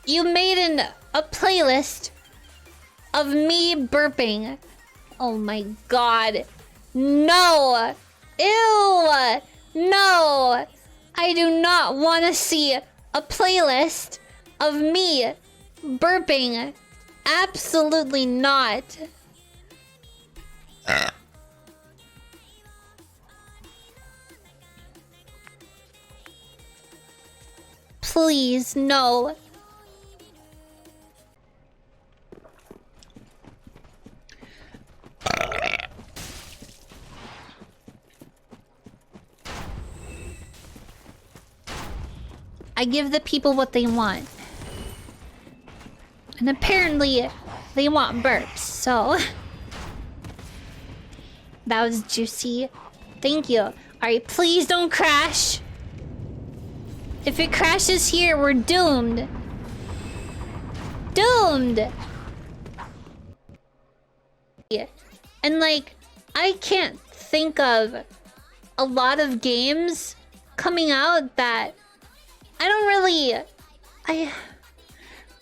You made a playlist of me burping. Oh my god. No! Ew! No! I do not want to see a playlist of me burping. Absolutely not. Please, no. I give the people what they want. And apparently, they want burps, so... That was juicy. Thank you. Alright, please don't crash. If it crashes here, we're doomed. Doomed! And like, I can't think of a lot of games coming out that I don't really...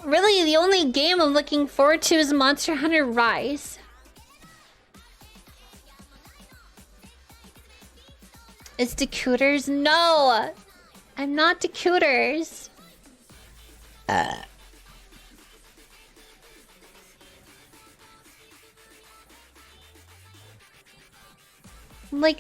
Really, the only game I'm looking forward to is Monster Hunter Rise. It's Decooters? No! I'm not Decooters. Like,